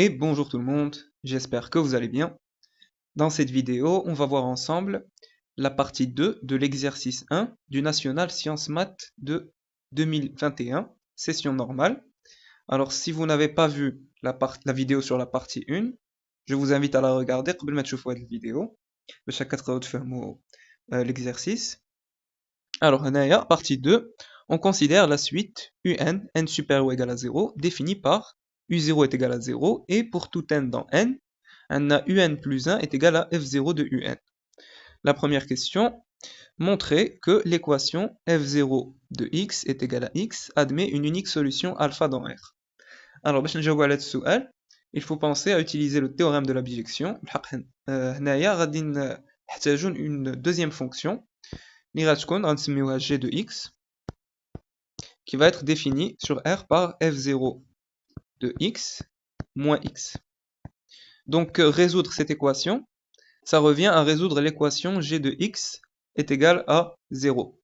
Et bonjour tout le monde, j'espère que vous allez bien. Dans cette vidéo, on va voir ensemble la partie 2 de l'exercice 1 du National Sciences Maths de 2021, session normale. Alors si vous n'avez pas vu la vidéo sur la partie 1, je vous invite à la regarder قبل ما تشوفوا هذه الفيديو باش هكا تقدروا تفهموا l'exercice. Alors هنايا partie 2, on considère la suite un n supérieur ou égal à 0 définie par u0 est égal à 0 et pour tout n dans n, on a un plus 1 est égal à f0 de un. La première question, montrer que l'équation f0 de x est égal à x admet une unique solution alpha dans R. Alors, باش نجاوبوا على هذا السؤال, il faut penser à utiliser le théorème de la bijection. هنايا غادي نحتاجوا une deuxième fonction اللي غتكون غنسميوها g de x qui va être définie sur R par f0 de x moins x. Donc résoudre cette équation, ça revient à résoudre l'équation g de x est égal à 0.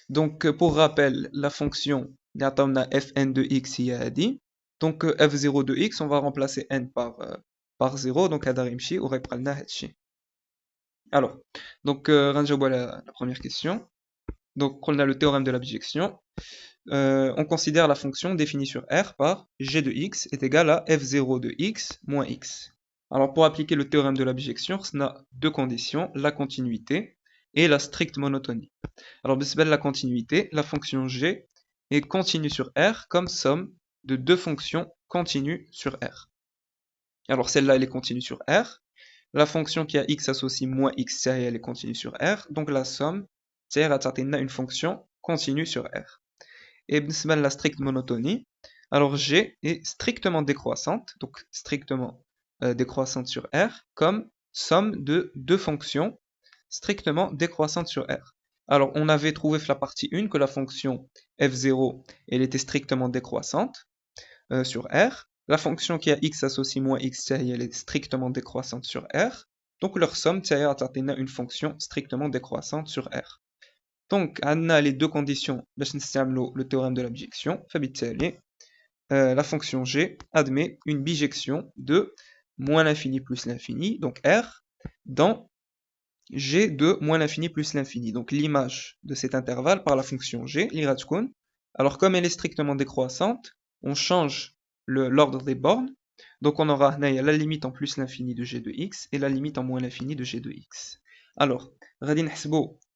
Donc pour rappel, la fonction fn de x هي هذه. Donc f0 de x, on va remplacer n par 0, donc هذا غيمشي وغيبقى لنا هادشي. Alors, donc غنجاوبوا على la première question. Donc on a le théorème de la bijection. On considère la fonction définie sur R par g de x est égal à f0 de x moins x. Alors pour appliquer le théorème de la bijection, on a deux conditions, la continuité et la stricte monotonie. Alors بالنسبة la continuité, la fonction g est continue sur R comme somme de deux fonctions continues sur R. Alors celle-là elle est continue sur R, la fonction qui a x associe moins x elle est continue sur R, donc la somme c'est-à-dire une fonction continue sur R. Et la stricte monotonie, alors G est strictement décroissante, donc strictement décroissante sur R, comme somme de deux fonctions strictement décroissantes sur R. Alors on avait trouvé la partie 1 que la fonction f0 elle était strictement décroissante sur R, la fonction qui a x associe moins x elle est strictement décroissante sur R, donc leur somme c'est une fonction strictement décroissante sur R. Donc, on a les deux conditions pour le théorème de la bijection. La fonction g admet une bijection de moins l'infini plus l'infini, donc R, dans g de moins l'infini plus l'infini. Donc, l'image de cet intervalle par la fonction g, l'iratkun. Alors, comme elle est strictement décroissante, on change l'ordre des bornes. Donc, on aura la limite en plus l'infini de g de x et la limite en moins l'infini de g de x. Alors,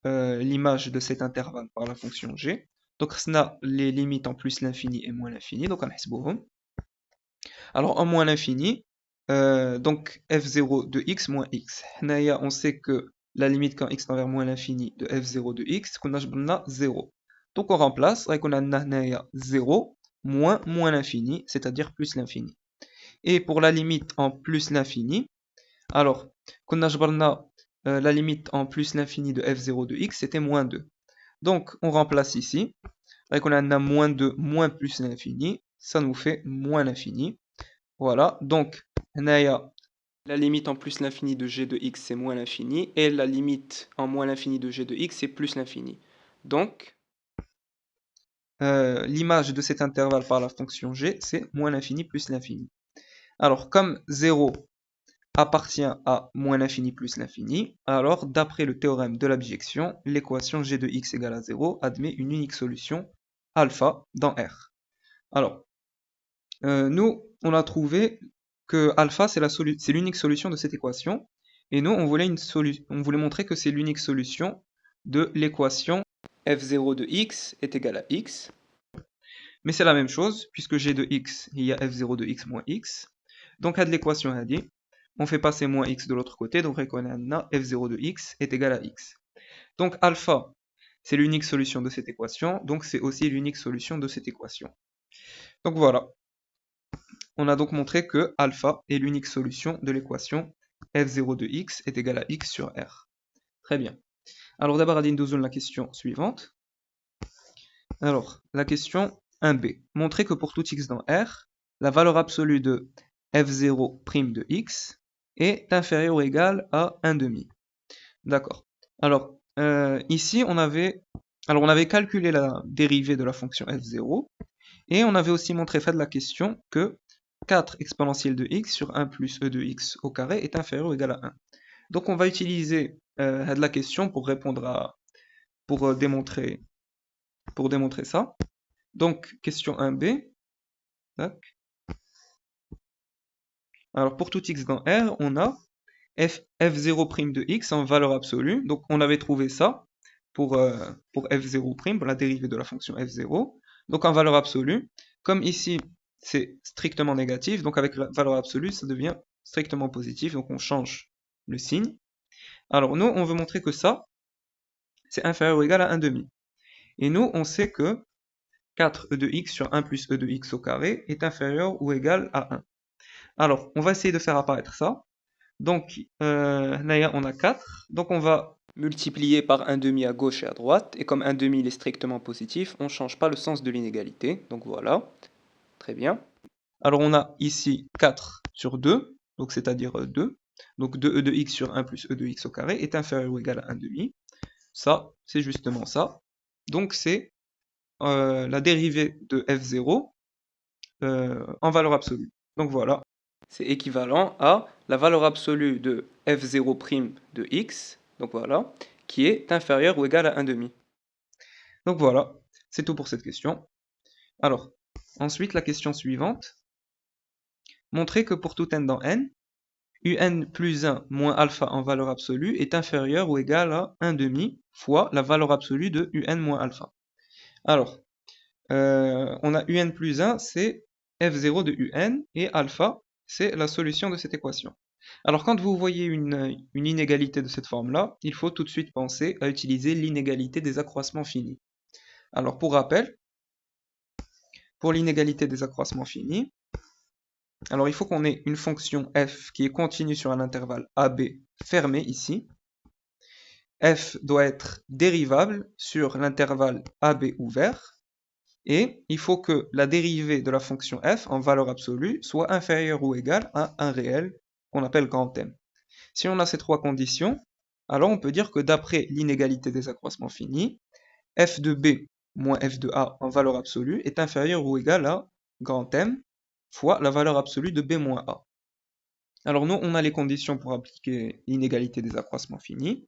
l'image de cet intervalle par la fonction g. Donc, on a les limites en plus l'infini et moins l'infini. Donc, on alors, en moins l'infini, donc f0 de x moins x. On sait que la limite quand x tend vers moins l'infini de f0 de x, qu'on a 0. Donc, on remplace, on a 0 moins l'infini, c'est-à-dire plus l'infini. Et pour la limite en plus l'infini, alors, qu'on a la limite en plus l'infini de f0 de x, c'était moins 2. Donc, on remplace ici. Avec on a moins 2 moins plus l'infini, ça nous fait moins l'infini. Voilà, donc, la limite en plus l'infini de g de x, c'est moins l'infini, et la limite en moins l'infini de g de x, c'est plus l'infini. Donc, l'image de cet intervalle par la fonction g, c'est moins l'infini plus l'infini. Alors, comme 0 appartient à moins l'infini plus l'infini, alors d'après le théorème de la bijection, l'équation g de x égale à 0 admet une unique solution alpha dans R. Alors, nous, on a trouvé que alpha c'est l'unique solution de cette équation, et nous, on voulait montrer que c'est l'unique solution de l'équation f0 de x est égal à x, mais c'est la même chose, puisque g de x, il y a f0 de x moins x, donc à de l'équation a dit, on fait passer moins x de l'autre côté, donc on a f0 de x est égal à x. Donc alpha, c'est l'unique solution de cette équation, donc c'est aussi l'unique solution de cette équation. Donc voilà, on a donc montré que alpha est l'unique solution de l'équation f0 de x est égal à x sur R. Très bien. Alors d'abord, on va la question suivante. Alors, la question 1b. Montrer que pour tout x dans R, la valeur absolue de f0' de x est inférieur ou égal à 1/2. D'accord. Alors, ici, on avait calculé la dérivée de la fonction f0, et on avait aussi montré, fait de la question, que 4 exponentielle de x sur 1 plus e de x au carré est inférieur ou égal à 1. Donc on va utiliser la question pour répondre à, pour démontrer ça. Donc question 1b. Tac. Alors pour tout x dans R, on a f0' de x en valeur absolue. Donc on avait trouvé ça pour f0', pour la dérivée de la fonction f0. Donc en valeur absolue, comme ici c'est strictement négatif, donc avec la valeur absolue ça devient strictement positif, donc on change le signe. Alors nous on veut montrer que ça c'est inférieur ou égal à 1 demi. Et nous on sait que 4e de x sur 1 plus e de x au carré est inférieur ou égal à 1. Alors on va essayer de faire apparaître ça. Donc là on a 4, donc on va multiplier par 1 demi à gauche et à droite, et comme 1 demi il est strictement positif, on ne change pas le sens de l'inégalité, donc voilà, très bien. Alors on a ici 4 sur 2, donc c'est-à-dire 2, donc 2e de x sur 1 plus e de x au carré est inférieur ou égal à 1 demi, ça c'est justement ça, donc c'est la dérivée de f0 en valeur absolue, donc voilà. C'est équivalent à la valeur absolue de f0' de x, donc voilà, qui est inférieure ou égale à 1 demi. Donc voilà, c'est tout pour cette question. Alors, ensuite, la question suivante. Montrer que pour tout n dans n, un plus 1 moins alpha en valeur absolue est inférieur ou égal à 1 demi fois la valeur absolue de un moins alpha. Alors, on a un plus 1, c'est f0 de un, et alpha, c'est la solution de cette équation. Alors quand vous voyez une inégalité de cette forme-là, il faut tout de suite penser à utiliser l'inégalité des accroissements finis. Alors pour rappel, pour l'inégalité des accroissements finis, alors il faut qu'on ait une fonction f qui est continue sur un intervalle AB fermé ici. F doit être dérivable sur l'intervalle AB ouvert. Et il faut que la dérivée de la fonction f en valeur absolue soit inférieure ou égale à un réel qu'on appelle grand M. Si on a ces trois conditions, alors on peut dire que d'après l'inégalité des accroissements finis, f de b moins f de a en valeur absolue est inférieur ou égal à grand M fois la valeur absolue de b moins a. Alors nous, on a les conditions pour appliquer l'inégalité des accroissements finis.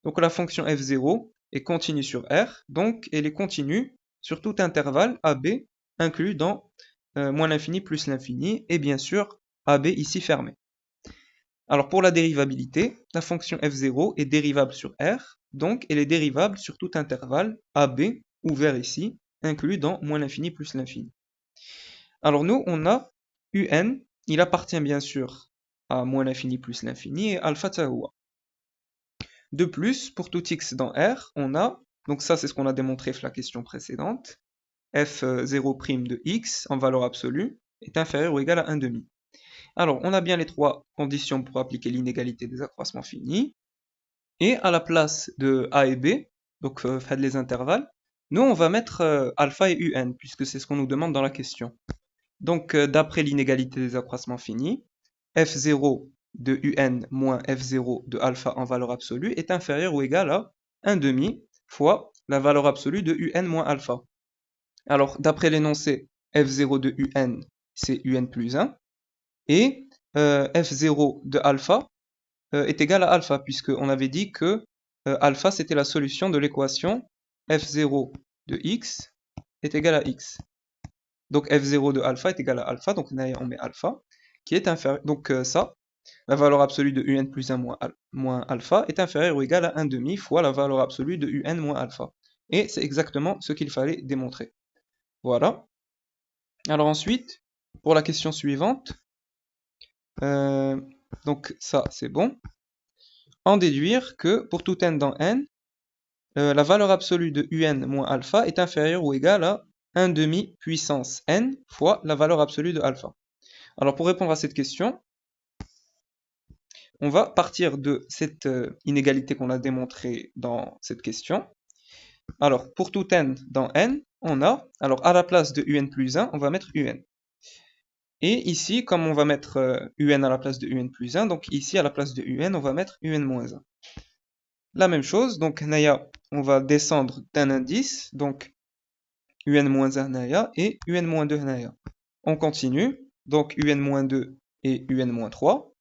Donc la fonction f0 est continue sur R, donc elle est continue sur tout intervalle AB inclus dans moins l'infini plus l'infini, et bien sûr AB ici fermé. Alors pour la dérivabilité, la fonction f0 est dérivable sur R, donc elle est dérivable sur tout intervalle AB ouvert ici, inclus dans moins l'infini plus l'infini. Alors nous, on a un, il appartient bien sûr à moins l'infini plus l'infini, et alpha tahoua. De plus, pour tout x dans R, on a, donc ça c'est ce qu'on a démontré dans la question précédente, f0' de x en valeur absolue est inférieur ou égal à 1 demi. Alors, on a bien les trois conditions pour appliquer l'inégalité des accroissements finis, et à la place de a et b, donc faites les intervalles, nous on va mettre alpha et un, puisque c'est ce qu'on nous demande dans la question. Donc, d'après l'inégalité des accroissements finis, f0 de un moins f0 de alpha en valeur absolue est inférieur ou égal à 1 demi fois la valeur absolue de un moins alpha. Alors, d'après l'énoncé, f0 de un, c'est un plus 1, et f0 de alpha est égal à alpha, puisqu'on avait dit que alpha c'était la solution de l'équation f0 de x est égal à x. Donc f0 de alpha est égal à alpha, donc on met alpha, qui est inférieur. Donc ça, la valeur absolue de un plus 1 moins alpha est inférieure ou égale à 1 demi fois la valeur absolue de un moins alpha. Et c'est exactement ce qu'il fallait démontrer. Voilà. Alors ensuite, pour la question suivante, donc ça c'est bon. En déduire que pour tout n dans n, la valeur absolue de un moins alpha est inférieure ou égale à 1 demi puissance n fois la valeur absolue de alpha. Alors pour répondre à cette question, on va partir de cette inégalité qu'on a démontrée dans cette question. Alors pour tout n dans n, on a, alors à la place de un plus 1, on va mettre un. Et ici, comme on va mettre un à la place de un plus 1, donc ici à la place de un, on va mettre un moins 1. La même chose, donc Naya, on va descendre d'un indice, donc un moins 1 Naya et un moins 2 Naya. On continue, donc UN-2 et UN-3,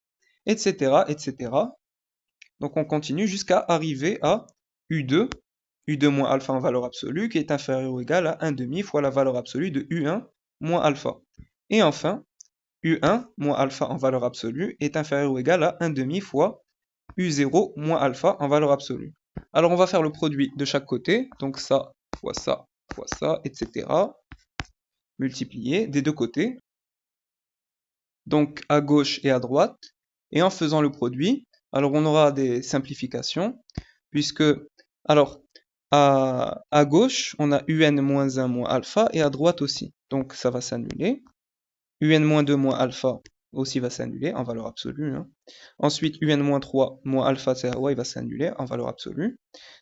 etc., etc. Donc on continue jusqu'à arriver à U2, U2 moins alpha en valeur absolue, qui est inférieur ou égal à 1 demi fois la valeur absolue de U1 moins alpha. Et enfin, U1 moins alpha en valeur absolue est inférieur ou égal à 1 demi fois U0 moins alpha en valeur absolue. Alors on va faire le produit de chaque côté, donc ça, fois ça, etc. Multiplié des deux côtés, donc à gauche et à droite. Et en faisant le produit, alors on aura des simplifications, puisque, alors, à gauche, on a UN-1 moins alpha, et à droite aussi. Donc ça va s'annuler. UN-2 moins alpha aussi va s'annuler en valeur absolue. Hein. Ensuite, UN-3 moins alpha, il va s'annuler en valeur absolue.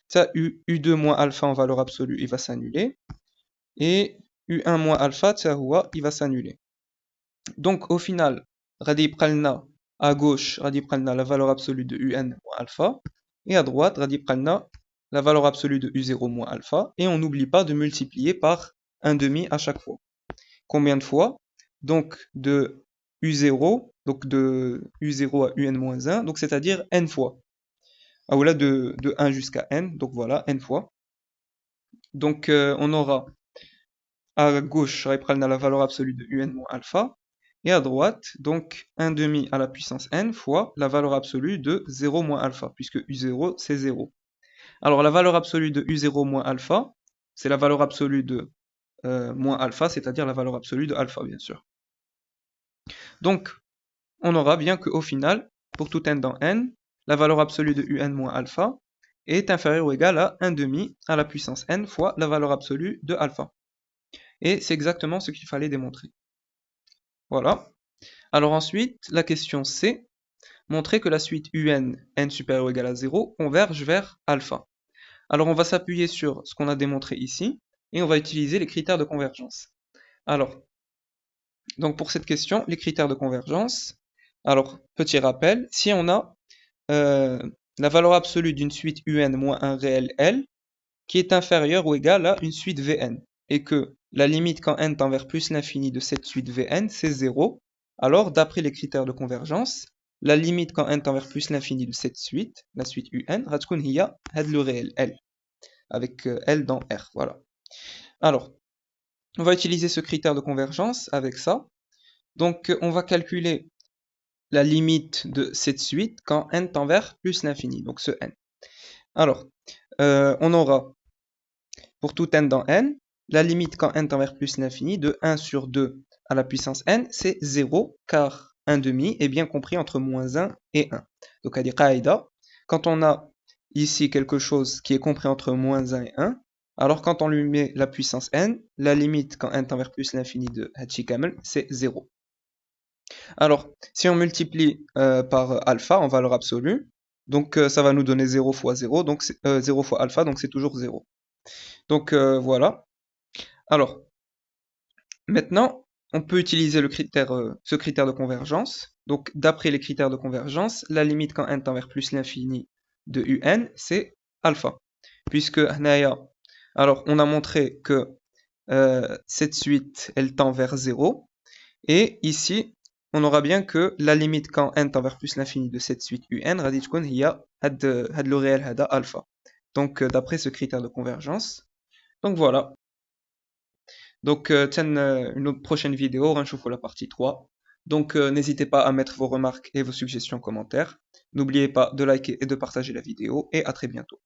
Ça, U2 moins alpha en valeur absolue, il va s'annuler. Et U1 moins alpha, il va s'annuler. Donc au final, Radi Pralna à gauche, Radi Pralna la valeur absolue de UN moins alpha. Et à droite, Radi Pralna la valeur absolue de U0 moins alpha. Et on n'oublie pas de multiplier par 1 demi à chaque fois. Combien de fois? Donc de U0, donc de U0 à UN-1, donc c'est-à-dire n fois. Ah voilà, de 1 jusqu'à n, donc voilà, n fois. Donc on aura à gauche, on a la valeur absolue de UN moins alpha, et à droite, donc 1 demi à la puissance n fois la valeur absolue de 0 moins alpha, puisque U0 c'est 0. Alors la valeur absolue de U0 moins alpha, c'est la valeur absolue de moins alpha, c'est-à-dire la valeur absolue de alpha, bien sûr. Donc, on aura bien qu'au final, pour tout n dans n, la valeur absolue de un moins alpha est inférieure ou égale à 1 demi à la puissance n fois la valeur absolue de alpha. Et c'est exactement ce qu'il fallait démontrer. Voilà. Alors ensuite, la question C, montrer que la suite un, n supérieur ou égal à 0, converge vers alpha. Alors on va s'appuyer sur ce qu'on a démontré ici, et on va utiliser les critères de convergence. Alors, donc pour cette question, les critères de convergence, alors petit rappel, si on a la valeur absolue d'une suite un moins un réel L, qui est inférieure ou égale à une suite Vn, et que la limite quand n tend vers plus l'infini de cette suite Vn, c'est 0, alors d'après les critères de convergence, la limite quand n tend vers plus l'infini de cette suite, la suite un, غتكون هي هاد le réel L, avec L dans R, voilà. Alors, on va utiliser ce critère de convergence avec ça. Donc, on va calculer la limite de cette suite quand n tend vers plus l'infini, donc ce n. Alors, on aura pour tout n dans n, la limite quand n tend vers plus l'infini de 1 sur 2 à la puissance n, c'est 0, car 1 demi est bien compris entre moins 1 et 1. Donc, à dire qaïda, quand on a ici quelque chose qui est compris entre moins 1 et 1, alors quand on lui met la puissance n, la limite quand n tend vers plus l'infini de Hachi Kamel, c'est 0. Alors, si on multiplie par alpha en valeur absolue, donc ça va nous donner 0 fois 0, donc 0 fois alpha, donc c'est toujours 0. Donc voilà. Alors, maintenant, on peut utiliser ce critère de convergence. Donc, d'après les critères de convergence, la limite quand n tend vers plus l'infini de un, c'est alpha. Puisque, alors, on a montré que cette suite, elle tend vers 0. Et ici, on aura bien que la limite quand n tend vers plus l'infini de cette suite un, غادي تكون هي هاد le réel هذا alpha. Donc, d'après ce critère de convergence. Donc voilà. Donc, une autre prochaine vidéo, غنشوفوا la partie 3. Donc, n'hésitez pas à mettre vos remarques et vos suggestions en commentaire. N'oubliez pas de liker et de partager la vidéo, et à très bientôt.